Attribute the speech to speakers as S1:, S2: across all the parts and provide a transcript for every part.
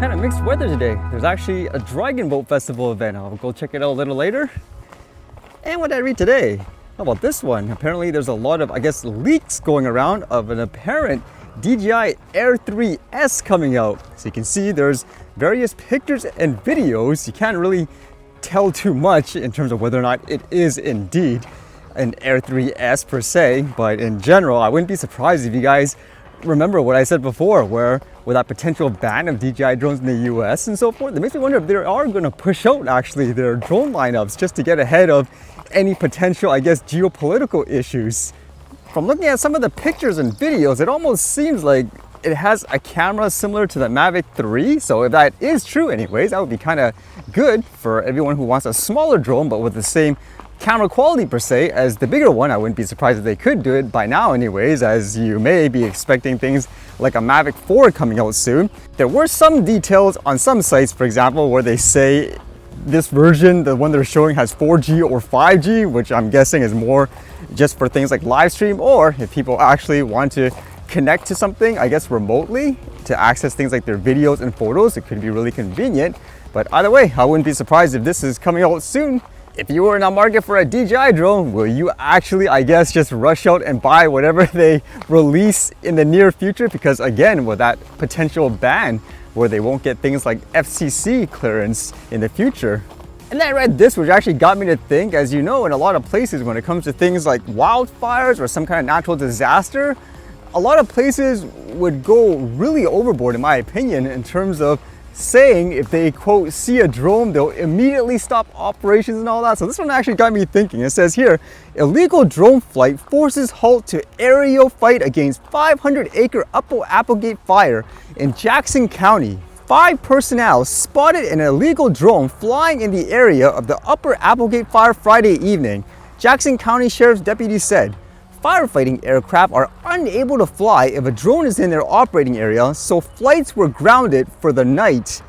S1: kind of mixed weather today. There's actually a Dragon Boat Festival event. I'll go check it out a little later. And what did I read today? How about this one? Apparently there's a lot of, leaks going around of an apparent DJI Air 3S coming out. So you can see there's various pictures and videos. You can't really tell too much in terms of whether or not it is indeed an Air 3S per se, but in general, I wouldn't be surprised if you guys remember what I said before, where with that potential ban of DJI drones in the US and so forth, it makes me wonder if they are going to push out actually their drone lineups just to get ahead of any potential, geopolitical issues. From looking at some of the pictures and videos, it almost seems like it has a camera similar to the Mavic 3. So if that is true anyways, that would be kind of good for everyone who wants a smaller drone, but with the same camera quality per se as the bigger one. I wouldn't be surprised if they could do it by now anyways, as you may be expecting things like a Mavic 4 coming out soon. There were some details on some sites, for example, where they say this version, the one they're showing, has 4G or 5G, which I'm guessing is more just for things like live stream, or if people actually want to connect to something, remotely to access things like their videos and photos. It could be really convenient. But either way, I wouldn't be surprised if this is coming out soon. If you were in the market for a DJI drone, will you actually, just rush out and buy whatever they release in the near future? Because again, with that potential ban where they won't get things like FCC clearance in the future. And then I read this, which actually got me to think, as you know, in a lot of places when it comes to things like wildfires or some kind of natural disaster, a lot of places would go really overboard, in my opinion, in terms of saying if they, quote, see a drone, they'll immediately stop operations and all that. So this one actually got me thinking. It says here, illegal drone flight forces halt to aerial fight against 500-acre Upper Applegate fire in Jackson County. 5 personnel spotted an illegal drone flying in the area of the Upper Applegate fire Friday evening, Jackson County Sheriff's deputy said. Firefighting aircraft are unable to fly if a drone is in their operating area, so flights were grounded for the night.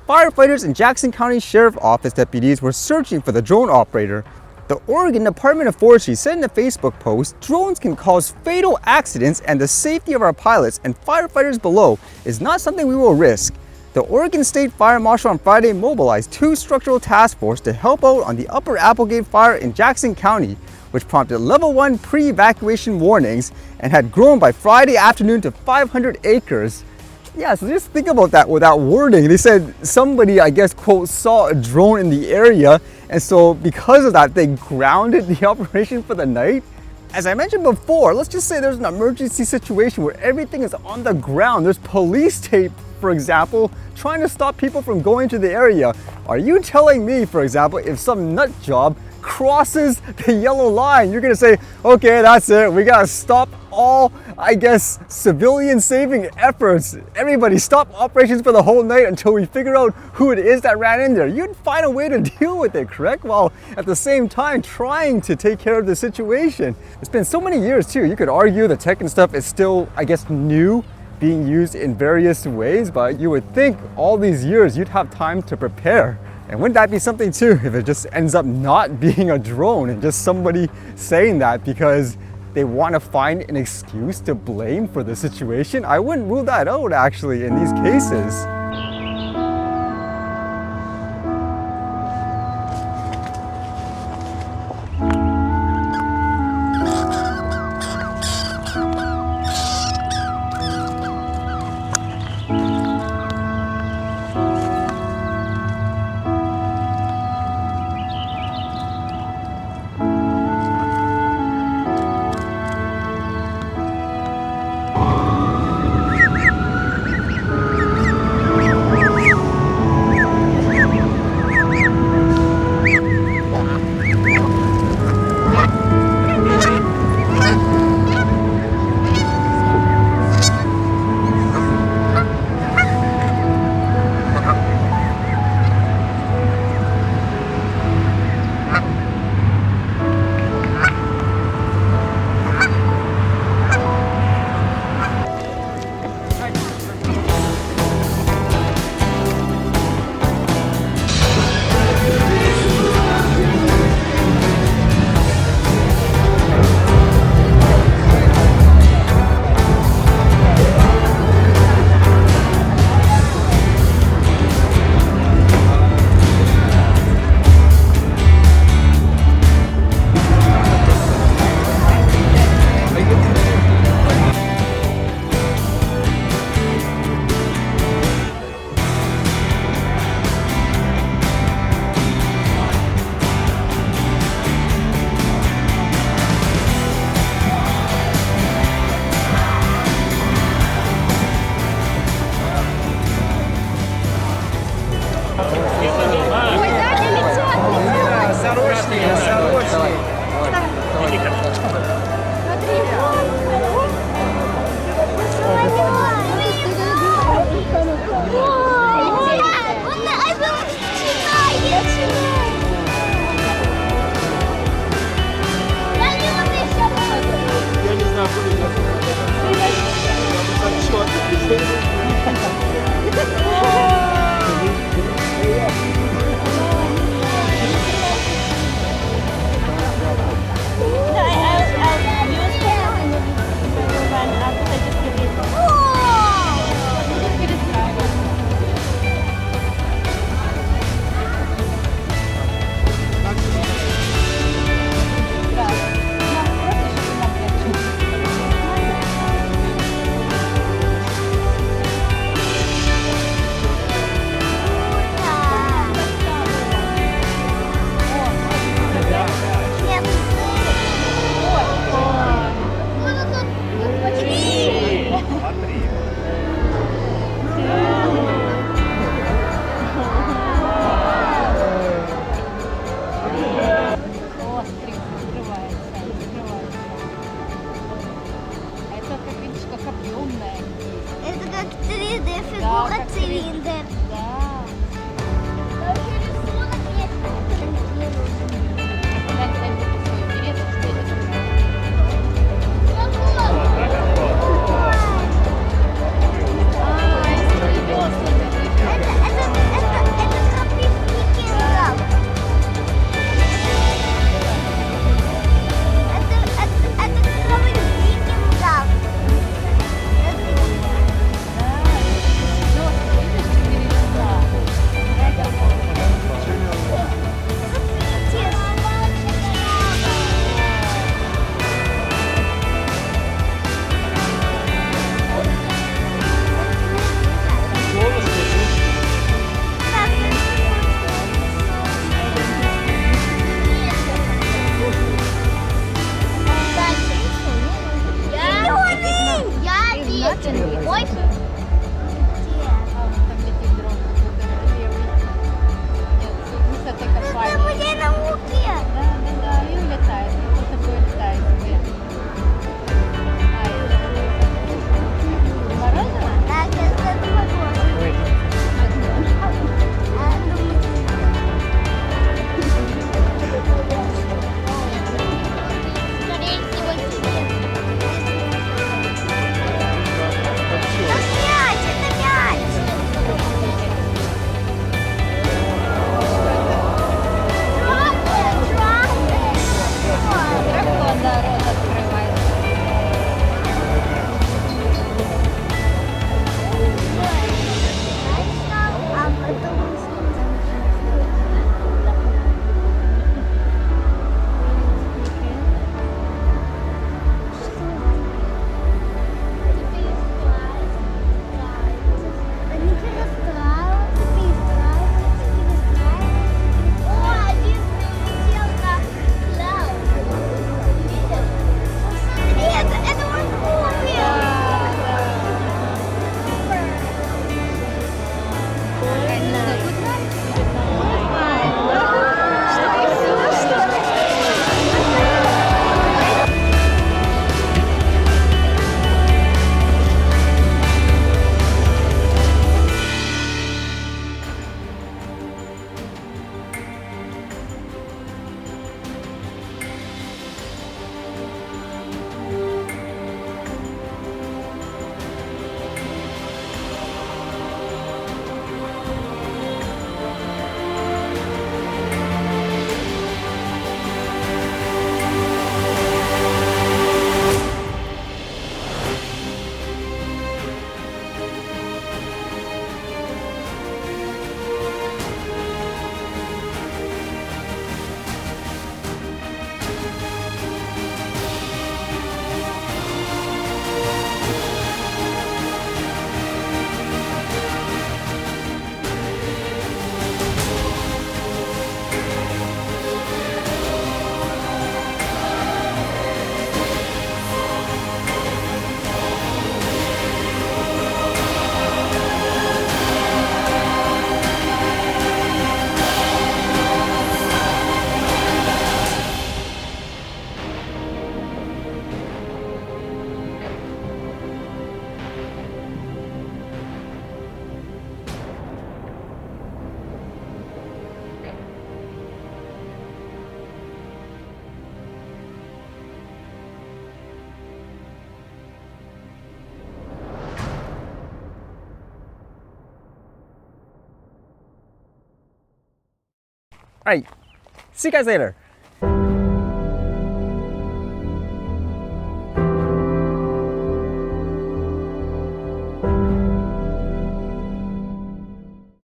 S1: Firefighters and Jackson County Sheriff Office deputies were searching for the drone operator. The Oregon Department of Forestry said in a Facebook post, drones can cause fatal accidents and the safety of our pilots and firefighters below is not something we will risk. The Oregon State Fire Marshal on Friday mobilized 2 structural task forces to help out on the Upper Applegate fire in Jackson County, which prompted level 1 pre-evacuation warnings and had grown by Friday afternoon to 500 acres. Yeah, so just think about that with that wording. They said somebody, quote, saw a drone in the area, and so because of that, they grounded the operation for the night. As I mentioned before, let's just say there's an emergency situation where everything is on the ground. There's police tape, for example, trying to stop people from going to the area. Are you telling me, for example, if some nut job crosses the yellow line, you're gonna say, okay, that's it, we gotta stop all, civilian saving efforts. Everybody stop operations for the whole night until we figure out who it is that ran in there. You'd find a way to deal with it, correct? While at the same time trying to take care of the situation. It's been so many years too. You could argue the tech and stuff is still, new, being used in various ways, but you would think all these years you'd have time to prepare. And wouldn't that be something too if it just ends up not being a drone and just somebody saying that because they want to find an excuse to blame for the situation? I wouldn't rule that out actually in these cases.
S2: фигура цилиндр.
S3: Да.
S2: Вообще рисунок есть.
S3: Дай мне свой билет, что это такое.
S2: Это крабовик викингов. Это крабовик викингов. Я ветер. Ой,
S3: Там летит дрон какой-то левый. Нет, высотокопание.
S2: моей науки.
S3: Да, и улетает. Вот такой летает себе. Мороженое?
S2: Так, это твой голос. Скорее всего, тебе. Это мяч, это мяч.
S3: Дракон, да, рот открывает.
S2: А потом они перестраиваются, перестраиваются. О, один прилетел на клауд. Видишь? Смотри, это Ванкувер.
S1: All right, see you guys later.